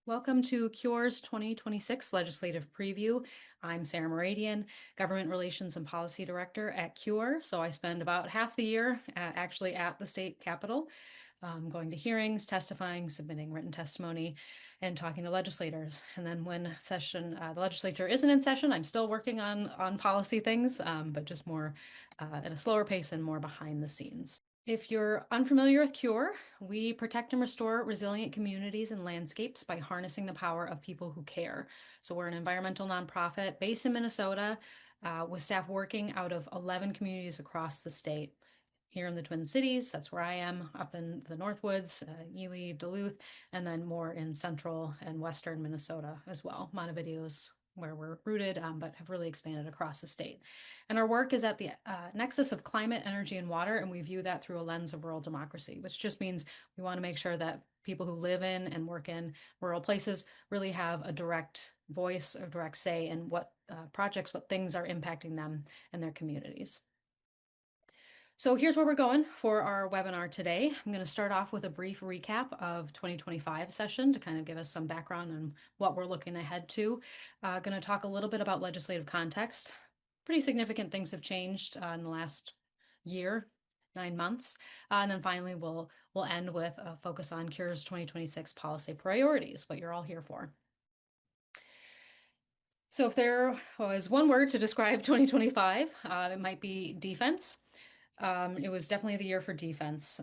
Welcome to CURE's 2026 Legislative Preview. I'm Sarah Mooradian, Government Relations and Policy Director at CURE. So I spend about half the year actually at the state capitol, going to hearings, testifying, submitting written testimony, and talking to legislators. And then when the legislature isn't in session, I'm still working on policy things, but just more at a slower pace and more behind the scenes. If you're unfamiliar with CURE, we protect and restore resilient communities and landscapes by harnessing the power of people who care. So we're an environmental nonprofit based in Minnesota with staff working out of 11 communities across the state. Here in the Twin Cities, that's where I am, up in the Northwoods, Ely, Duluth, and then more in central and western Minnesota as well. Montevideo's where we're rooted, but have really expanded across the state. And our work is at the nexus of climate, energy, and water, and we view that through a lens of rural democracy, which just means we want to make sure that people who live in and work in rural places really have a direct voice or direct say in what projects, what things are impacting them and their communities. So here's where we're going for our webinar today. I'm going to start off with a brief recap of 2025 session to kind of give us some background on what we're looking ahead to. Going to talk a little bit about legislative context. Pretty significant things have changed in the last year, 9 months. And then finally, we'll end with a focus on CURE's 2026 policy priorities, what you're all here for. So if there was one word to describe 2025, it might be defense. It was definitely the year for defense.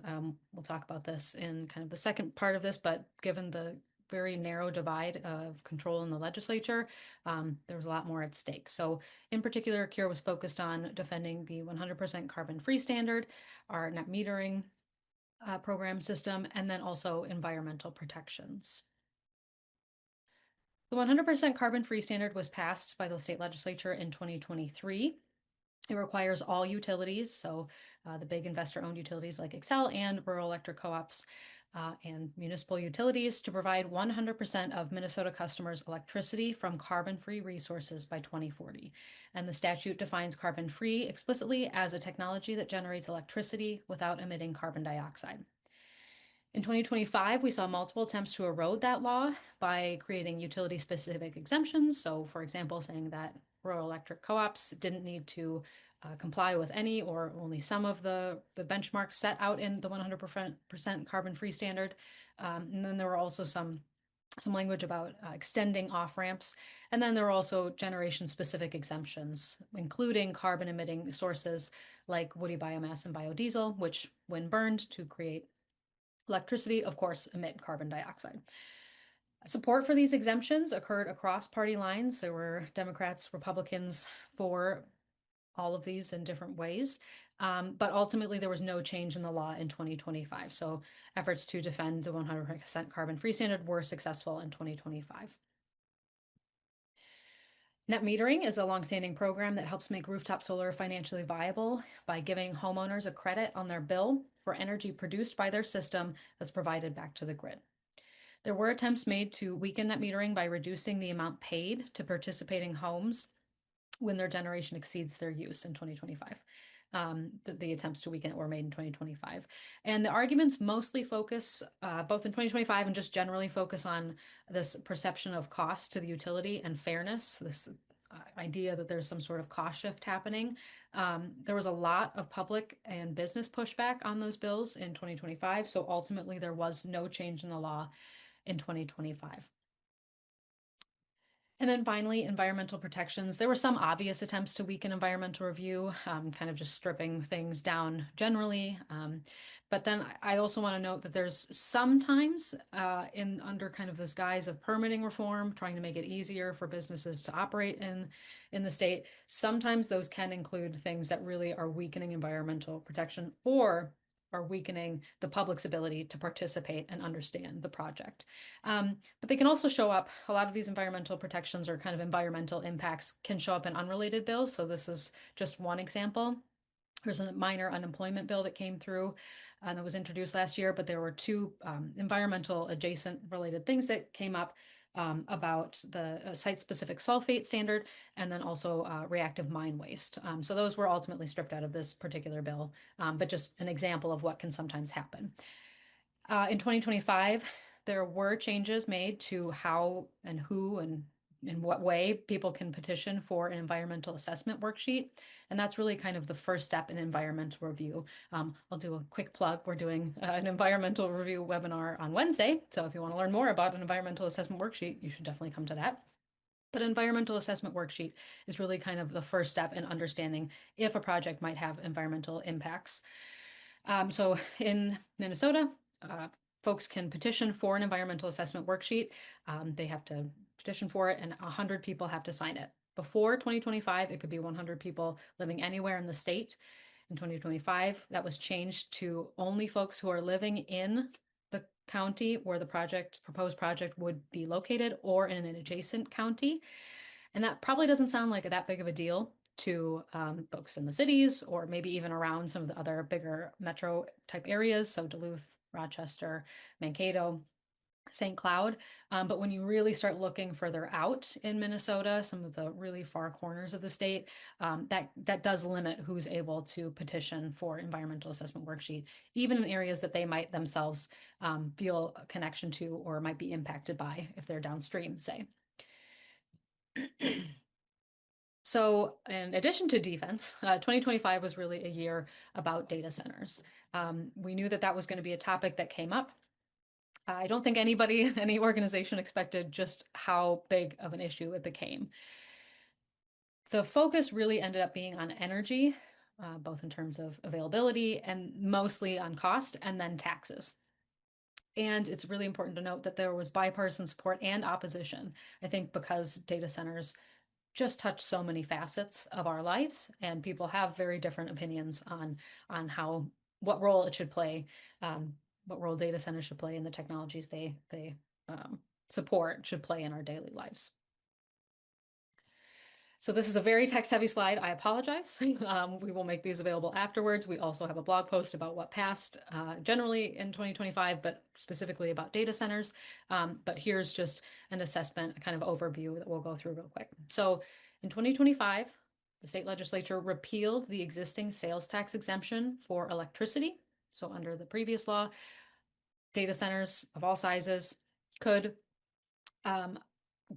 We'll talk about this in kind of the second part of this, but given the very narrow divide of control in the legislature, there was a lot more at stake. So in particular, CURE was focused on defending the 100% carbon-free standard, our net metering program system, and then also environmental protections. The 100% carbon-free standard was passed by the state legislature in 2023. It requires all utilities, so the big investor-owned utilities like Xcel and rural electric co-ops and municipal utilities to provide 100% of Minnesota customers' electricity from carbon-free resources by 2040. And the statute defines carbon-free explicitly as a technology that generates electricity without emitting carbon dioxide. In 2025, we saw multiple attempts to erode that law by creating utility-specific exemptions. So, for example, saying that rural electric co-ops didn't need to comply with any or only some of the benchmarks set out in the 100% carbon-free standard. And then there were also some language about extending off-ramps. And then there were also generation-specific exemptions, including carbon-emitting sources like woody biomass and biodiesel, which, when burned to create electricity, of course, emit carbon dioxide. Support for these exemptions occurred across party lines. There were Democrats, Republicans for all of these in different ways. But ultimately, there was no change in the law in 2025. So efforts to defend the 100% carbon-free standard were successful in 2025. Net metering is a longstanding program that helps make rooftop solar financially viable by giving homeowners a credit on their bill for energy produced by their system that's provided back to the grid. There were attempts made to weaken net metering by reducing the amount paid to participating homes when their generation exceeds their use in 2025. The attempts to weaken it were made in 2025. And the arguments mostly focus, both in 2025 and just generally focus on this perception of cost to the utility and fairness, this idea that there's some sort of cost shift happening. There was a lot of public and business pushback on those bills in 2025. So ultimately, there was no change in the law in 2025. And then finally, environmental protections. There were some obvious attempts to weaken environmental review, kind of just stripping things down generally. But then I also want to note that there's sometimes under kind of this guise of permitting reform, trying to make it easier for businesses to operate in the state. Sometimes those can include things that really are weakening environmental protection or are weakening the public's ability to participate and understand the project. But they can also show up, a lot of these environmental protections or kind of environmental impacts can show up in unrelated bills. So this is just one example. There's a minor unemployment bill that came through that was introduced last year, but there were two environmental adjacent related things that came up about the site-specific sulfate standard and then also reactive mine waste. So those were ultimately stripped out of this particular bill, but just an example of what can sometimes happen. In 2025, there were changes made to how and who and in what way people can petition for an environmental assessment worksheet. And that's really kind of the first step in environmental review. I'll do a quick plug. We're doing an environmental review webinar on Wednesday. So if you want to learn more about an environmental assessment worksheet, you should definitely come to that. But an environmental assessment worksheet is really kind of the first step in understanding if a project might have environmental impacts. So in Minnesota, folks can petition for an environmental assessment worksheet. They have to petition for it, and 100 people have to sign it. Before 2025, it could be 100 people living anywhere in the state. In 2025, that was changed to only folks who are living in the county where the proposed project would be located, or in an adjacent county. And that probably doesn't sound like that big of a deal to folks in the cities, or maybe even around some of the other bigger metro type areas. So Duluth, Rochester, Mankato, St. Cloud. But when you really start looking further out in Minnesota, some of the really far corners of the state, that does limit who's able to petition for environmental assessment worksheet, even in areas that they might themselves feel a connection to or might be impacted by if they're downstream, say. So in addition to defense, 2025 was really a year about data centers. We knew that that was going to be a topic that came up. I don't think anybody, any organization expected just how big of an issue it became. The focus really ended up being on energy, both in terms of availability and mostly on cost, and then taxes. And it's really important to note that there was bipartisan support and opposition, I think because data centers just touch so many facets of our lives, and people have very different opinions on how what role it should play, what role data centers should play in the technologies they support should play in our daily lives. So this is a very text-heavy slide. I apologize. We will make these available afterwards. We also have a blog post about what passed generally in 2025, but specifically about data centers. But here's just an assessment, a kind of overview that we'll go through real quick. So in 2025, the state legislature repealed the existing sales tax exemption for electricity. So under the previous law, data centers of all sizes could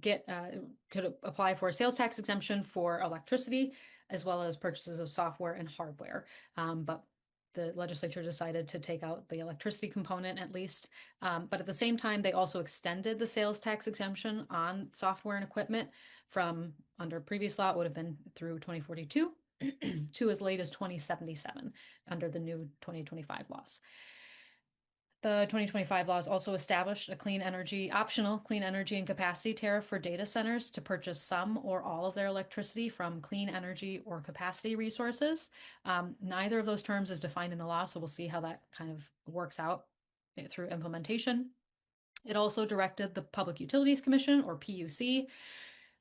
could apply for a sales tax exemption for electricity, as well as purchases of software and hardware. But the legislature decided to take out the electricity component at least. But at the same time, they also extended the sales tax exemption on software and equipment from under previous law, it would have been through 2042 to as late as 2077 under the new 2025 laws. The 2025 laws also established a optional clean energy and capacity tariff for data centers to purchase some or all of their electricity from clean energy or capacity resources. Neither of those terms is defined in the law, so we'll see how that kind of works out through implementation. It also directed the Public Utilities Commission, or PUC,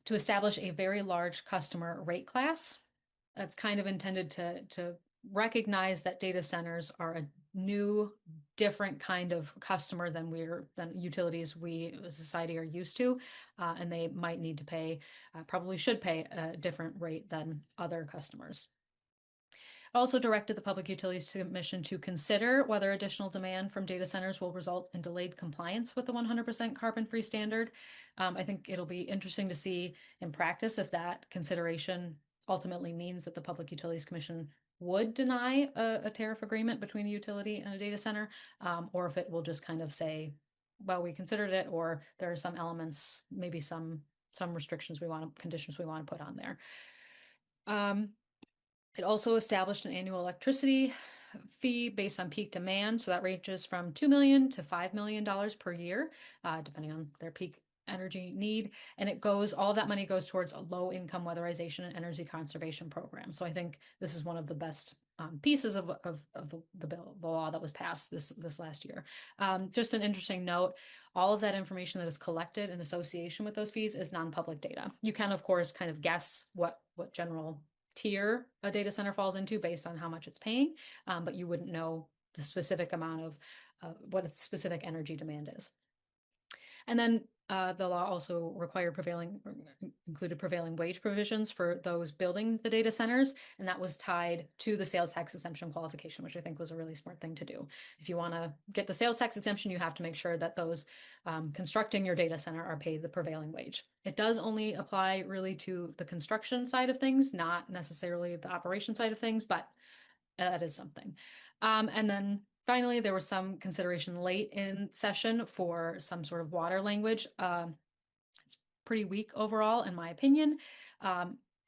to establish a very large customer rate class. That's kind of intended to recognize that data centers are a new, different kind of customer than utilities we as a society are used to, and they might need to pay, probably should pay a different rate than other customers. It also directed the Public Utilities Commission to consider whether additional demand from data centers will result in delayed compliance with the 100% carbon-free standard. I think it'll be interesting to see in practice if that consideration ultimately means that the Public Utilities Commission would deny a tariff agreement between a utility and a data center, or if it will just kind of say, well, we considered it, or there are some elements, maybe some restrictions conditions we want to put on there. It also established an annual electricity fee based on peak demand. So that ranges from $2 million to $5 million per year, depending on their peak energy need. And all that money goes towards a low income weatherization and energy conservation program. So I think this is one of the best pieces of the bill, the law that was passed this last year. Just an interesting note, all of that information that is collected in association with those fees is non-public data. You can, of course, kind of guess what general tier a data center falls into based on how much it's paying, but you wouldn't know the specific amount of what its specific energy demand is. And then The law also included prevailing wage provisions for those building the data centers, and that was tied to the sales tax exemption qualification, which I think was a really smart thing to do. If you want to get the sales tax exemption, you have to make sure that those constructing your data center are paid the prevailing wage. It does only apply really to the construction side of things, not necessarily the operation side of things, but that is something. And then finally, there was some consideration late in session for some sort of water language. It's pretty weak overall, in my opinion.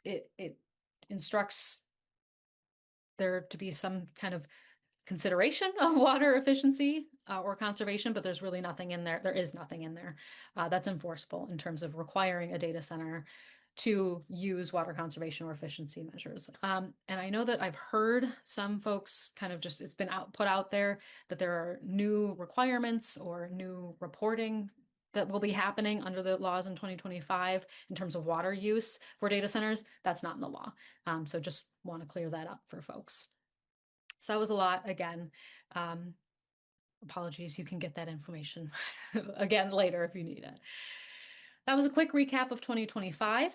It instructs there to be some kind of consideration of water efficiency or conservation, but there's really nothing in there. There is nothing in there that's enforceable in terms of requiring a data center to use water conservation or efficiency measures. And I know that I've heard some folks kind of just, it's been put out there that there are new requirements or new reporting that will be happening under the laws in 2025 in terms of water use for data centers. That's not in the law. So just want to clear that up for folks. So that was a lot again. Apologies, you can get that information again later if you need it. That was a quick recap of 2025.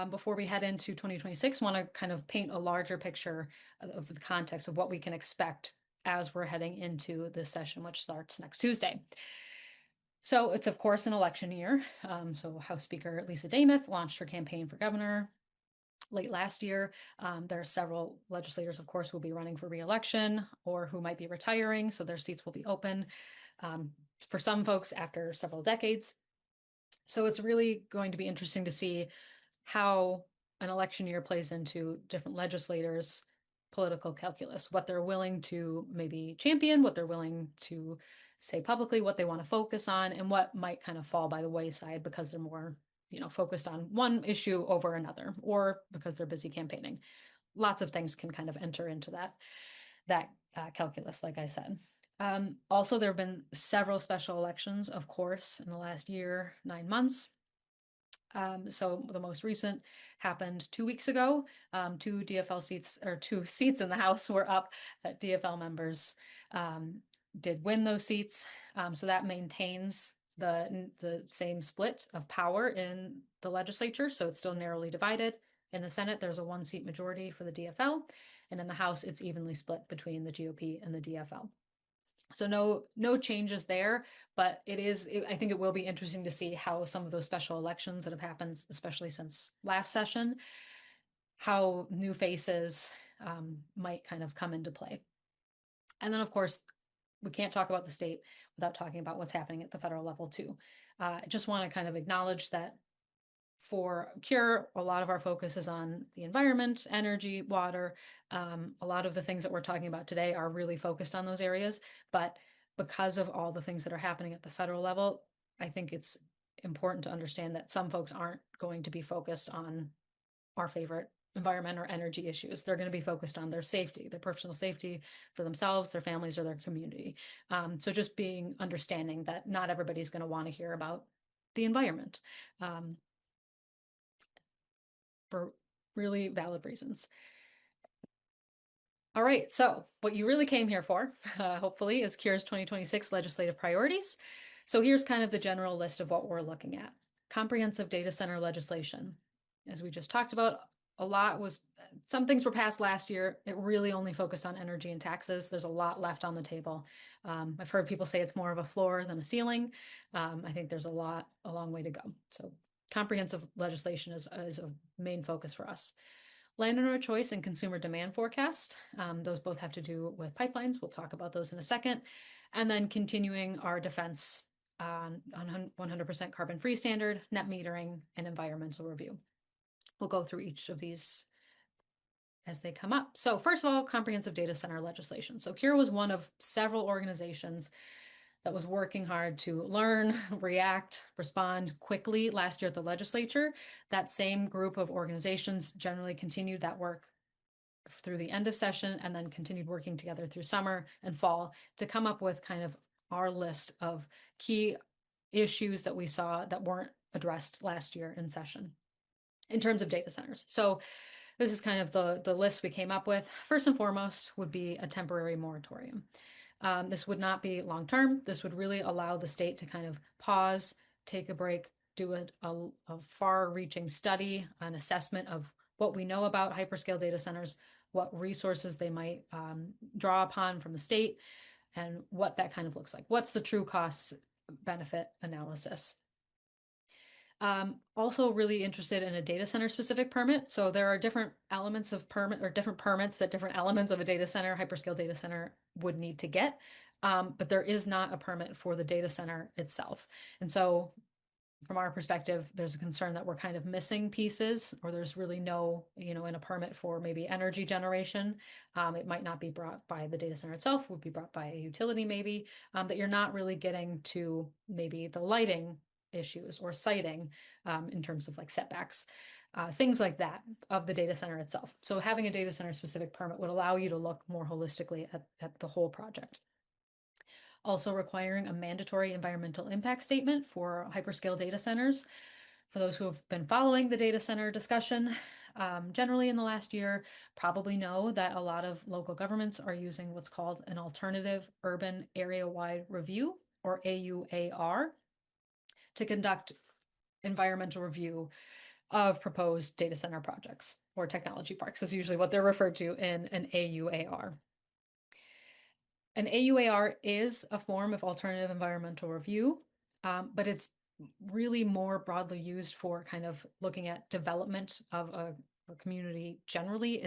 Before we head into 2026, want to kind of paint a larger picture of the context of what we can expect as we're heading into this session, which starts next Tuesday. So it's, of course, an election year. So House Speaker Lisa Dameth launched her campaign for governor late last year. There are several legislators, of course, who will be running for re-election or who might be retiring, so their seats will be open for some folks after several decades. So it's really going to be interesting to see how an election year plays into different legislators' political calculus, what they're willing to maybe champion, what they're willing to say publicly, what they want to focus on, and what might kind of fall by the wayside because they're more focused on one issue over another, or because they're busy campaigning. Lots of things can kind of enter into that calculus, like I said. Also, there have been several special elections, of course, in the last year, 9 months. So the most recent happened 2 weeks ago. Two DFL seats, or 2 seats in the House were up. DFL members did win those seats. So that maintains the same split of power in the legislature. So it's still narrowly divided. In the Senate, there's a 1-seat majority for the DFL. And in the House, it's evenly split between the GOP and the DFL. So no changes there, but I think it will be interesting to see how some of those special elections that have happened, especially since last session, how new faces might kind of come into play. And then, of course, we can't talk about the state without talking about what's happening at the federal level too. I just want to kind of acknowledge that for CURE, a lot of our focus is on the environment, energy, water. A lot of the things that we're talking about today are really focused on those areas. But because of all the things that are happening at the federal level, I think it's important to understand that some folks aren't going to be focused on our favorite environment or energy issues. They're going to be focused on their safety, their personal safety for themselves, their families, or their community. So just being understanding that not everybody's going to want to hear about the environment. For really valid reasons. All right, so what you really came here for, hopefully, is CURE's 2026 legislative priorities. So here's kind of the general list of what we're looking at. Comprehensive data center legislation. As we just talked about, some things were passed last year. It really only focused on energy and taxes. There's a lot left on the table. I've heard people say it's more of a floor than a ceiling. I think there's a long way to go. So comprehensive legislation is a main focus for us. Landowner Choice and consumer demand forecast. Those both have to do with pipelines. We'll talk about those in a second. And then continuing our defense on 100% carbon-free standard, net metering, and environmental review. We'll go through each of these as they come up. So first of all, comprehensive data center legislation. So CURE was one of several organizations that was working hard to learn, react, respond quickly last year at the legislature. That same group of organizations generally continued that work through the end of session and then continued working together through summer and fall to come up with kind of our list of key issues that we saw that weren't addressed last year in session in terms of data centers. So this is kind of the list we came up with. First and foremost would be a temporary moratorium. This would not be long-term. This would really allow the state to kind of pause, take a break, do a far-reaching study, an assessment of what we know about hyperscale data centers, what resources they might draw upon from the state, and what that kind of looks like. What's the true cost benefit analysis? Also really interested in a data center specific permit. So there are different elements of permit or different permits that different elements of a data center, hyperscale data center would need to get. But there is not a permit for the data center itself. And so from our perspective, there's a concern that we're kind of missing pieces, or there's really no, in a permit for maybe energy generation. It might not be brought by the data center itself, would be brought by a utility maybe, that you're not really getting to maybe the lighting issues or siting in terms of like setbacks, things like that of the data center itself. So having a data center specific permit would allow you to look more holistically at the whole project. Also requiring a mandatory environmental impact statement for hyperscale data centers. For those who have been following the data center discussion, generally in the last year, probably know that a lot of local governments are using what's called an alternative urban area-wide review, or AUAR, to conduct environmental review of proposed data center projects, or technology parks is usually what they're referred to in an AUAR. An AUAR is a form of alternative environmental review, but it's really more broadly used for kind of looking at development of a community generally.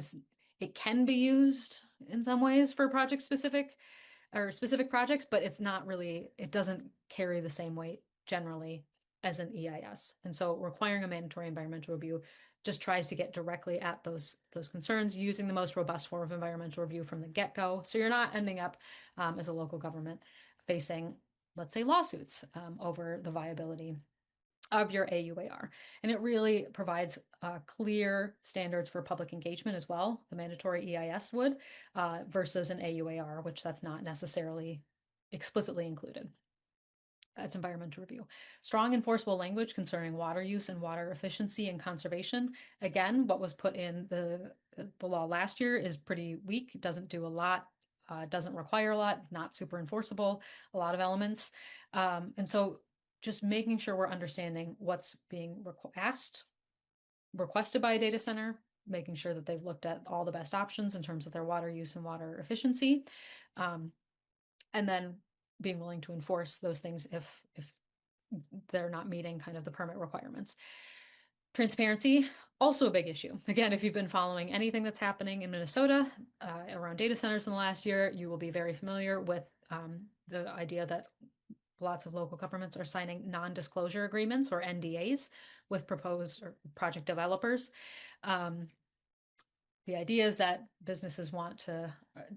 It can be used in some ways for project specific projects, but it doesn't carry the same weight generally as an EIS. And so requiring a mandatory environmental review just tries to get directly at those concerns using the most robust form of environmental review from the get-go. So you're not ending up as a local government facing, let's say, lawsuits over the viability of your AUAR. And it really provides clear standards for public engagement as well, the mandatory EIS would, versus an AUAR, which that's not necessarily explicitly included. That's environmental review. Strong enforceable language concerning water use and water efficiency and conservation. Again, what was put in the law last year is pretty weak. It doesn't do a lot, doesn't require a lot, not super enforceable, a lot of elements. And so just making sure we're understanding what's being requested by a data center, making sure that they've looked at all the best options in terms of their water use and water efficiency. And then being willing to enforce those things if they're not meeting kind of the permit requirements. Transparency, also a big issue. Again, if you've been following anything that's happening in Minnesota around data centers in the last year, you will be very familiar with the idea that lots of local governments are signing non-disclosure agreements, or NDAs, with proposed or project developers. The idea is that businesses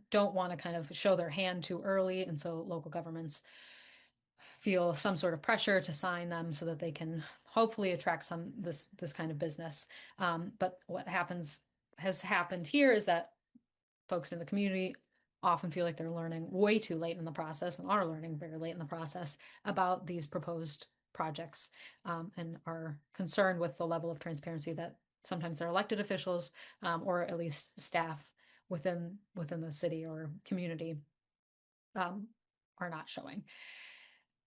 don't want to kind of show their hand too early, and so local governments feel some sort of pressure to sign them so that they can hopefully attract this kind of business. But what has happened here is that folks in the community often feel like they're learning way too late in the process, and are learning very late in the process about these proposed projects, and are concerned with the level of transparency that sometimes their elected officials, or at least staff within the city or community, are not showing.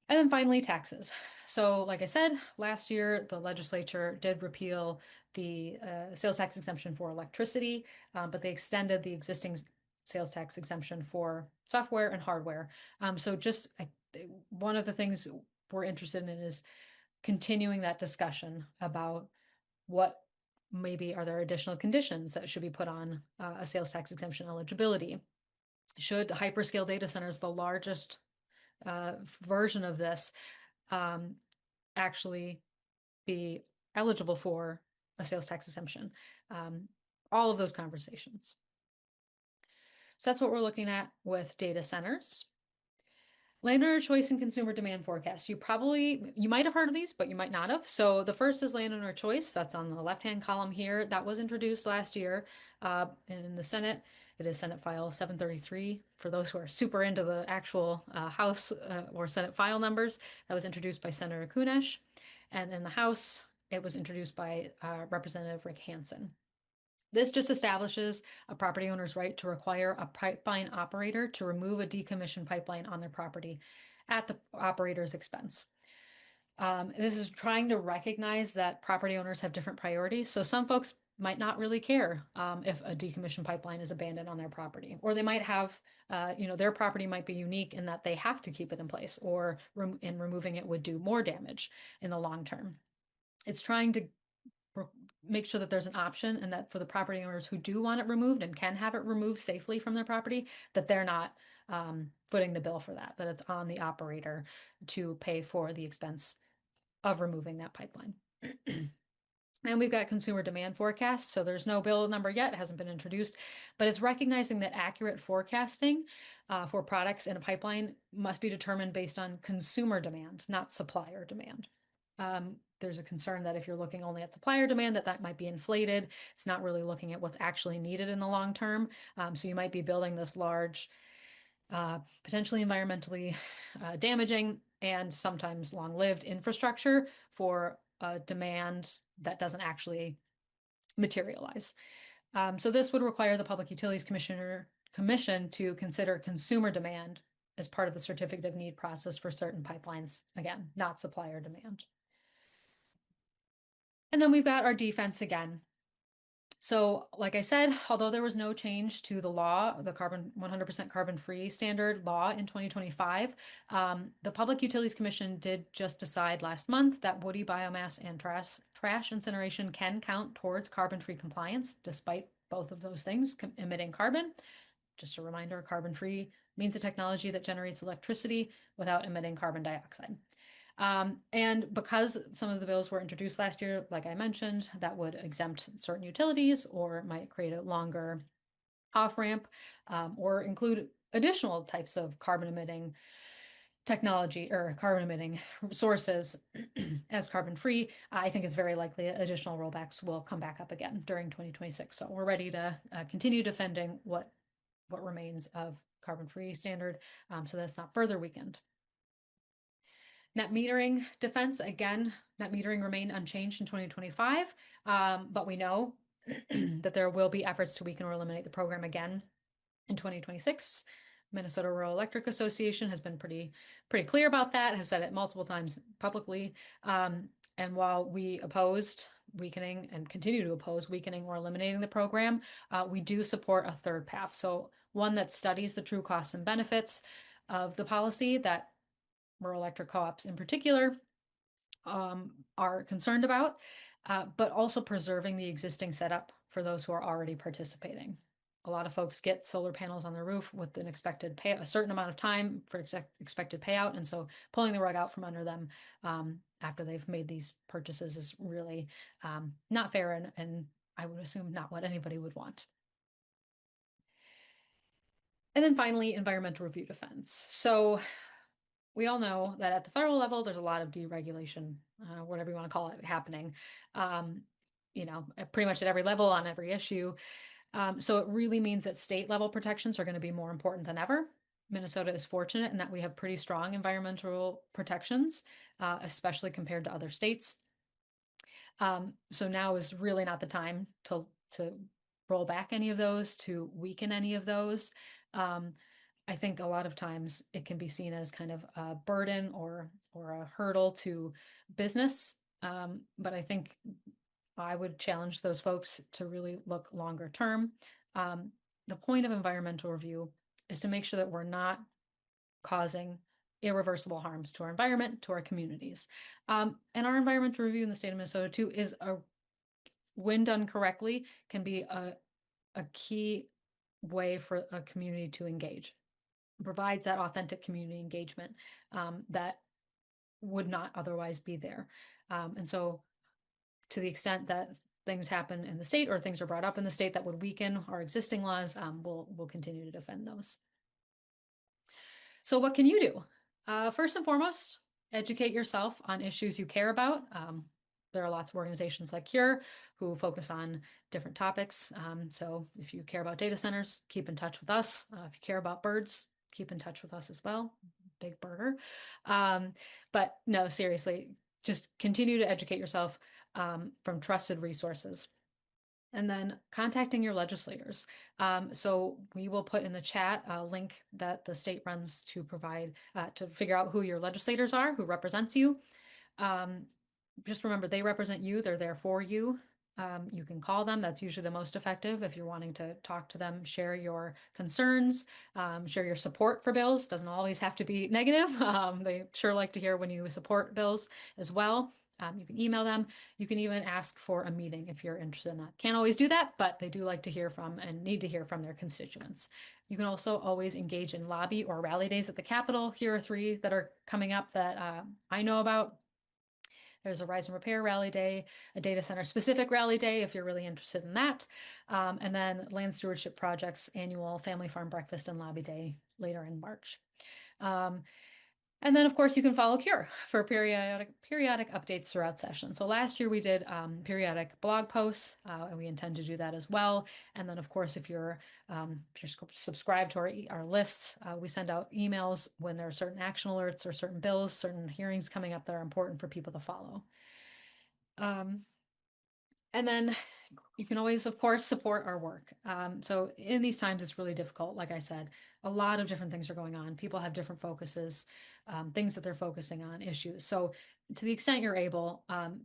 And then finally, taxes. So like I said, last year, the legislature did repeal the sales tax exemption for electricity, but they extended the existing sales tax exemption for software and hardware. So just one of the things we're interested in is continuing that discussion about what maybe are there additional conditions that should be put on a sales tax exemption eligibility. Should hyperscale data centers, the largest version of this, actually be eligible for a sales tax exemption? All of those conversations. So that's what we're looking at with data centers. Landowner choice and consumer demand forecast. You might have heard of these, but you might not have. So the first is landowner choice. That's on the left-hand column here. That was introduced last year in the Senate. It is Senate File 733 for those who are super into the actual House or Senate file numbers. That was introduced by Senator Kunesh. And in the House, it was introduced by Representative Rick Hansen. This just establishes a property owner's right to require a pipeline operator to remove a decommissioned pipeline on their property at the operator's expense. This is trying to recognize that property owners have different priorities. So some folks might not really care if a decommissioned pipeline is abandoned on their property, or they might have, their property might be unique in that they have to keep it in place, or in removing it would do more damage in the long term. It's trying to make sure that there's an option, and that for the property owners who do want it removed and can have it removed safely from their property, that they're not footing the bill for that, that it's on the operator to pay for the expense of removing that pipeline. And we've got consumer demand forecasts. So there's no bill number yet, it hasn't been introduced, but it's recognizing that accurate forecasting for products in a pipeline must be determined based on consumer demand, not supplier demand. There's a concern that if you're looking only at supplier demand, that might be inflated. It's not really looking at what's actually needed in the long term. So you might be building this large, potentially environmentally damaging and sometimes long-lived infrastructure for a demand that doesn't actually materialize. So this would require the Public Utilities Commission to consider consumer demand as part of the certificate of need process for certain pipelines. Again, not supplier demand. And then we've got our defense again. So, like I said, although there was no change to the law, the 100% carbon-free standard law in 2025, the Public Utilities Commission did just decide last month that woody biomass and trash incineration can count towards carbon-free compliance, despite both of those things emitting carbon. Just a reminder, carbon-free means a technology that generates electricity without emitting carbon dioxide. And because some of the bills were introduced last year, like I mentioned, that would exempt certain utilities or might create a longer off ramp, or include additional types of carbon emitting technology or carbon emitting sources as carbon free. I think it's very likely additional rollbacks will come back up again during 2026. So we're ready to continue defending what remains of carbon free standard, so that's not further weakened. Net metering defense, again, net metering remained unchanged in 2025, but we know that there will be efforts to weaken or eliminate the program again in 2026. Minnesota Rural Electric Association has been pretty clear about that, has said it multiple times publicly. And while we opposed weakening and continue to oppose weakening or eliminating the program, we do support a third path. So one that studies the true costs and benefits of the policy that rural electric co-ops in particular are concerned about, but also preserving the existing setup for those who are already participating. A lot of folks get solar panels on their roof with an expected a certain amount of time for expected payout, and so pulling the rug out from under them after they've made these purchases is really not fair, and I would assume not what anybody would want. And then finally, environmental review defense. So we all know that at the federal level, there's a lot of deregulation, whatever you want to call it, happening, pretty much at every level on every issue. So it really means that state level protections are going to be more important than ever. Minnesota is fortunate in that we have pretty strong environmental protections, especially compared to other states. So now is really not the time to roll back any of those, to weaken any of those. I think a lot of times it can be seen as kind of a burden or a hurdle to business. But I think I would challenge those folks to really look longer term. The point of environmental review is to make sure that we're not causing irreversible harms to our environment, to our communities. And our environmental review in the state of Minnesota too is when done correctly, can be a key way for a community to engage. It provides that authentic community engagement that would not otherwise be there. And so to the extent that things happen in the state or things are brought up in the state that would weaken our existing laws, we'll continue to defend those. So what can you do? First and foremost, educate yourself on issues you care about. There are lots of organizations like CURE who focus on different topics. So if you care about data centers, keep in touch with us. If you care about birds, keep in touch with us as well. Big birder. But no, seriously, just continue to educate yourself from trusted resources. And then contacting your legislators. So we will put in the chat a link that the state runs to provide, to figure out who your legislators are, who represents you. Um, just remember, they represent you, they're there for you. You can call them. That's usually the most effective if you're wanting to talk to them, share your concerns, share your support for bills. Doesn't always have to be negative. They sure like to hear when you support bills as well. You can email them. You can even ask for a meeting if you're interested in that. Can't always do that, but they do like to hear from and need to hear from their constituents. You can also always engage in lobby or rally days at the Capitol. Here are three that are coming up that I know about. There's a Rise and Repair Rally Day, a data center specific rally day if you're really interested in that, and then Land Stewardship Project's annual Family Farm Breakfast and Lobby Day later in March. Um, and then, of course, you can follow Cure for periodic updates throughout session. So last year we did periodic blog posts, and we intend to do that as well. And then, of course, if you're subscribed to our lists, we send out emails when there are certain action alerts or certain bills, certain hearings coming up that are important for people to follow. And then you can always, of course, support our work. So in these times, it's really difficult. Like I said, a lot of different things are going on. People have different focuses, things that they're focusing on, issues. So to the extent you're able,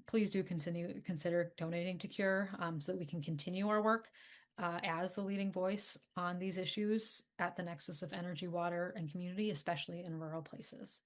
please do consider donating to Cure so that we can continue our work as the leading voice on these issues at the nexus of energy, water, and community, especially in rural places.